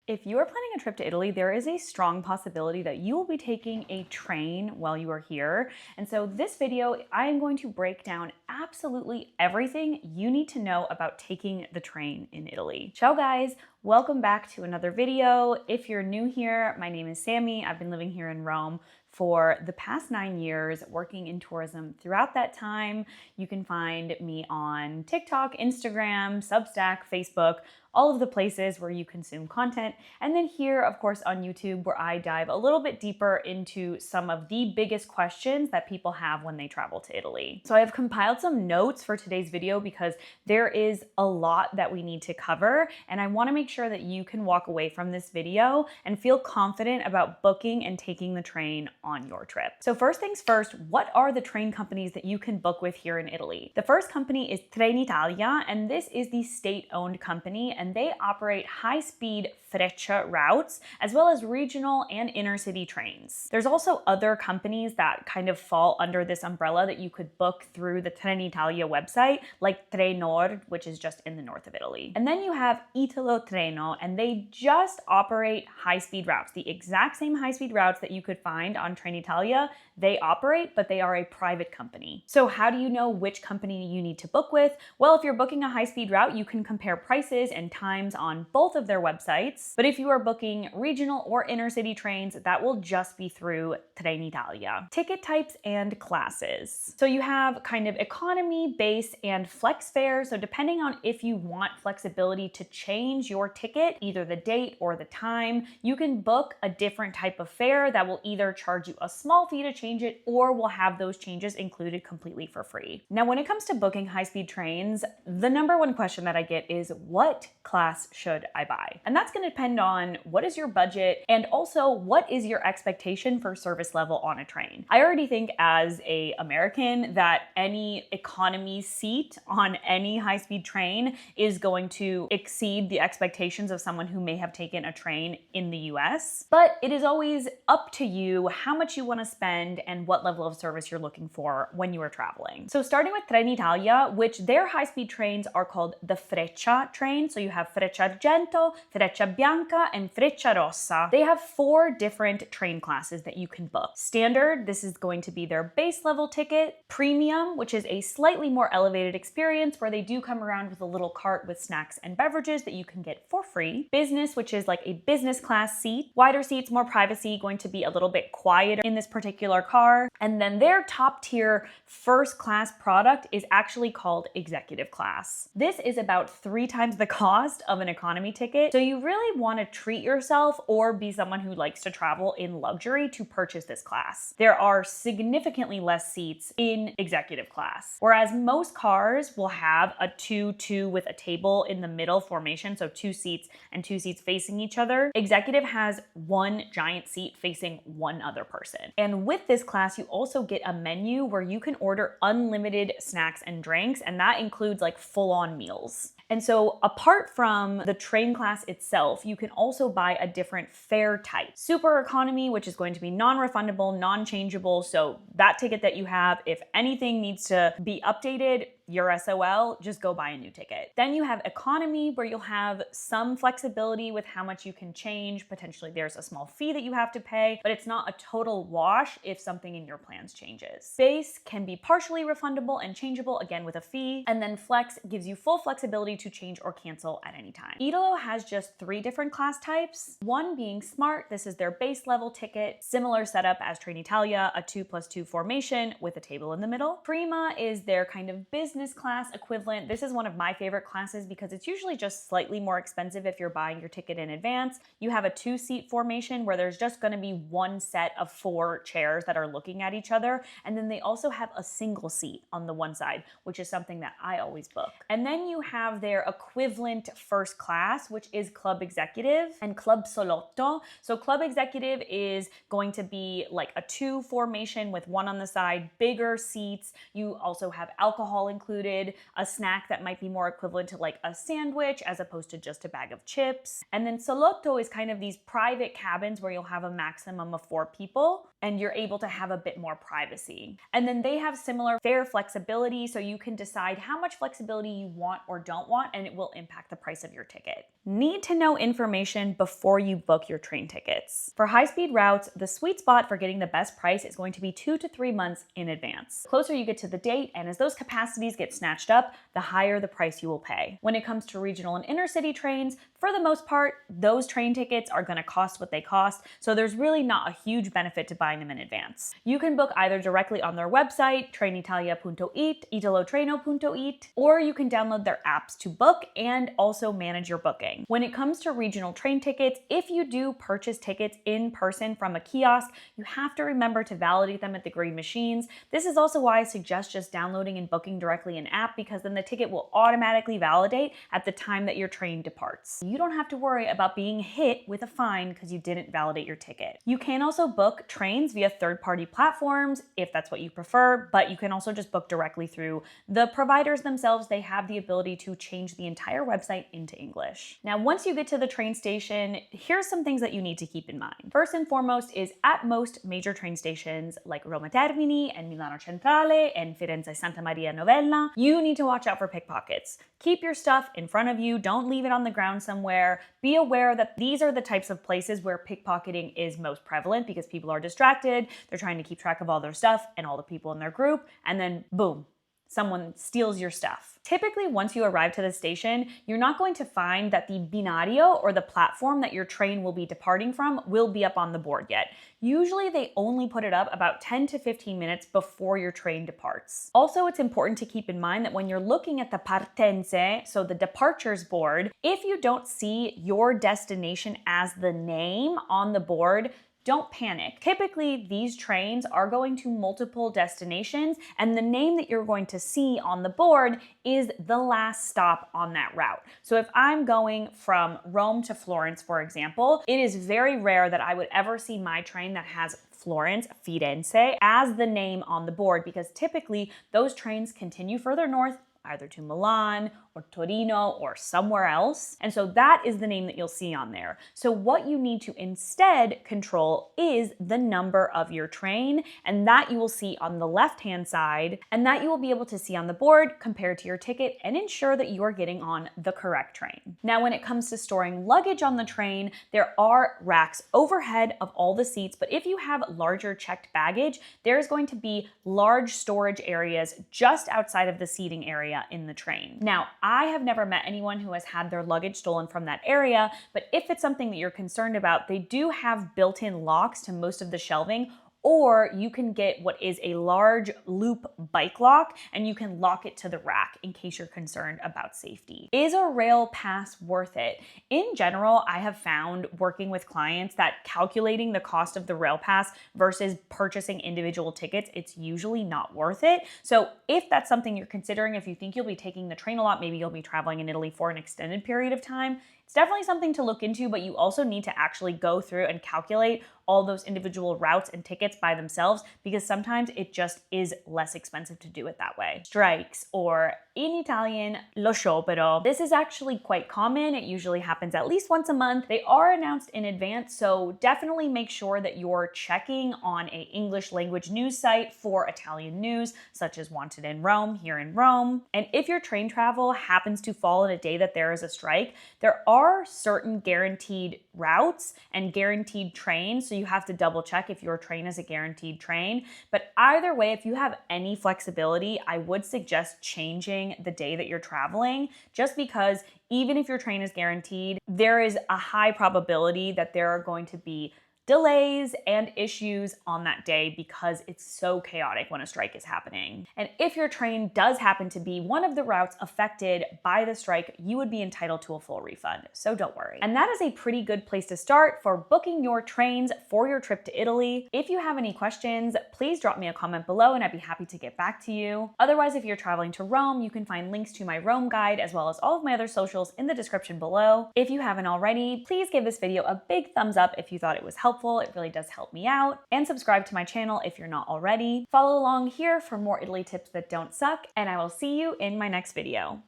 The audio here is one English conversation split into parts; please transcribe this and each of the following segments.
If you are planning a trip to Italy, there is a strong possibility that you will be taking a train while you are here. And so this video, I am going to break down absolutely everything you need to know about taking the train in Italy. Ciao guys, welcome back to another video. If you're new here, my name is Sammy. I've been living here in Rome for the past 9 years, working in tourism. Throughout that time, you can find me on TikTok, Instagram, Substack, Facebook, all of the places where you consume content. And then here, of course, on YouTube, where I dive a little bit deeper into some of the biggest questions that people have when they travel to Italy. So I have compiled some notes for today's video because there is a lot that we need to cover. And I wanna make sure that you can walk away from this video and feel confident about booking and taking the train on your trip. So first things first, what are the train companies that you can book with here in Italy? The first company is Trenitalia, and this is the state-owned company, and they operate high-speed Freccia routes, as well as regional and intercity trains. There's also other companies that kind of fall under this umbrella that you could book through the Trenitalia website, like Trenord, which is just in the north of Italy. And then you have ItaloTreno, and they just operate high-speed routes, the exact same high-speed routes that you could find on Trenitalia. They operate, but they are a private company. So how do you know which company you need to book with? Well, if you're booking a high-speed route, you can compare prices and times on both of their websites. But if you are booking regional or intercity trains, that will just be through Trenitalia. Ticket types and classes. So you have kind of economy, base, and flex fare. So depending on if you want flexibility to change your ticket, either the date or the time, you can book a different type of fare that will either charge you a small fee to change it or will have those changes included completely for free. Now, when it comes to booking high-speed trains, the number one question that I get is, what class should I buy? And that's gonna depend on what is your budget and also what is your expectation for service level on a train. I already think as an American that any economy seat on any high-speed train is going to exceed the expectations of someone who may have taken a train in the US. But it is always up to you how much you want to spend and what level of service you're looking for when you are traveling. So starting with Trenitalia, which their high-speed trains are called the Freccia train. So you have Frecciargento, Freccia Bianca, and Frecciarossa. They have 4 different train classes that you can book. Standard, this is going to be their base level ticket. Premium, which is a slightly more elevated experience where they do come around with a little cart with snacks and beverages that you can get for free. Business, which is like a business class seat. Wider seats, more privacy, going to be a little bit quieter in this particular car. And then their top tier first class product is actually called executive class. This is about 3 times the cost of an economy ticket. So you really want to treat yourself or be someone who likes to travel in luxury to purchase this class. There are significantly less seats in executive class, whereas most cars will have a 2-2 with a table in the middle formation, so 2 seats and 2 seats facing each other. Executive has 1 giant seat facing one other person. And with this class, you also get a menu where you can order unlimited snacks and drinks, and that includes like full-on meals. And so apart from the train class itself, you can also buy a different fare type. Super economy, which is going to be non-refundable, non-changeable. So that ticket that you have, if anything needs to be updated, your SOL, just go buy a new ticket. Then you have economy, where you'll have some flexibility with how much you can change. Potentially there's a small fee that you have to pay, but it's not a total wash if something in your plans changes. Base can be partially refundable and changeable, again with a fee. And then flex gives you full flexibility to change or cancel at any time. Italo has just 3 different class types. One being Smart, this is their base level ticket. Similar setup as Trenitalia, a 2+2 formation with a table in the middle. Prima is their kind of business class equivalent. This is one of my favorite classes because it's usually just slightly more expensive if you're buying your ticket in advance. You have a 2-seat formation where there's just going to be 1 set of 4 chairs that are looking at each other. And then they also have a single seat on the one side, which is something that I always book. And then you have their equivalent first class, which is Club Executive and Club Salotto. So Club Executive is going to be like a 2 formation with 1 on the side, bigger seats. You also have alcohol included included a snack that might be more equivalent to like a sandwich as opposed to just a bag of chips. And then salotto is kind of these private cabins where you'll have a maximum of 4 people and you're able to have a bit more privacy. And then they have similar fare flexibility, so you can decide how much flexibility you want or don't want, and it will impact the price of your ticket. Need to know information before you book your train tickets. For high-speed routes, the sweet spot for getting the best price is going to be 2 to 3 months in advance. The closer you get to the date, and as those capacities get snatched up, the higher the price you will pay. When it comes to regional and intercity trains, for the most part, those train tickets are going to cost what they cost, so there's really not a huge benefit to buying them in advance. You can book either directly on their website, Trenitalia.it, ItaloTreno.it, or you can download their apps to book and also manage your booking. When it comes to regional train tickets, if you do purchase tickets in person from a kiosk, you have to remember to validate them at the green machines. This is also why I suggest just downloading and booking directly an app, because then the ticket will automatically validate at the time that your train departs. You don't have to worry about being hit with a fine because you didn't validate your ticket. You can also book trains via third-party platforms if that's what you prefer, but you can also just book directly through the providers themselves. They have the ability to change the entire website into English. Now, once you get to the train station, here's some things that you need to keep in mind. First and foremost is at most major train stations like Roma Termini and Milano Centrale and Firenze Santa Maria Novella, you need to watch out for pickpockets. Keep your stuff in front of you. Don't leave it on the ground somewhere. Be aware that these are the types of places where pickpocketing is most prevalent because people are distracted. They're trying to keep track of all their stuff and all the people in their group, and then boom, someone steals your stuff. Typically, once you arrive to the station, you're not going to find that the binario or the platform that your train will be departing from will be up on the board yet. Usually they only put it up about 10 to 15 minutes before your train departs. Also, it's important to keep in mind that when you're looking at the partenze, so the departures board, if you don't see your destination as the name on the board, don't panic. Typically, these trains are going to multiple destinations, and the name that you're going to see on the board is the last stop on that route. So if I'm going from Rome to Florence, for example, it is very rare that I would ever see my train that has Florence, Firenze, as the name on the board, because typically those trains continue further north, either to Milan or Torino or somewhere else. And so that is the name that you'll see on there. So what you need to instead control is the number of your train, and that you will see on the left-hand side, and that you will be able to see on the board compared to your ticket and ensure that you are getting on the correct train. Now, when it comes to storing luggage on the train, there are racks overhead of all the seats, but if you have larger checked baggage, there's going to be large storage areas just outside of the seating area in the train. Now, I have never met anyone who has had their luggage stolen from that area, but if it's something that you're concerned about, they do have built-in locks to most of the shelving, or you can get what is a large loop bike lock and you can lock it to the rack in case you're concerned about safety. Is a rail pass worth it? In general, I have found working with clients that calculating the cost of the rail pass versus purchasing individual tickets, it's usually not worth it. So if that's something you're considering, if you think you'll be taking the train a lot, maybe you'll be traveling in Italy for an extended period of time, it's definitely something to look into, but you also need to actually go through and calculate all those individual routes and tickets by themselves, because sometimes it just is less expensive to do it that way. Strikes, or in Italian, lo sciopero. This is actually quite common. It usually happens at least once a month. They are announced in advance, so definitely make sure that you're checking on an English language news site for Italian news, such as Wanted in Rome, here in Rome. And if your train travel happens to fall on a day that there is a strike, there are certain guaranteed routes and guaranteed trains, so you have to double check if your train is a guaranteed train. But either way, if you have any flexibility, I would suggest changing the day that you're traveling, just because even if your train is guaranteed, there is a high probability that there are going to be delays and issues on that day because it's so chaotic when a strike is happening. And if your train does happen to be one of the routes affected by the strike, you would be entitled to a full refund, so don't worry. And that is a pretty good place to start for booking your trains for your trip to Italy. If you have any questions, please drop me a comment below and I'd be happy to get back to you. Otherwise, if you're traveling to Rome, you can find links to my Rome guide as well as all of my other socials in the description below. If you haven't already, please give this video a big thumbs up if you thought it was helpful. helpful. It really does help me out. And subscribe to my channel if you're not already. Follow along here for more Italy tips that don't suck, and I will see you in my next video.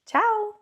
Ciao!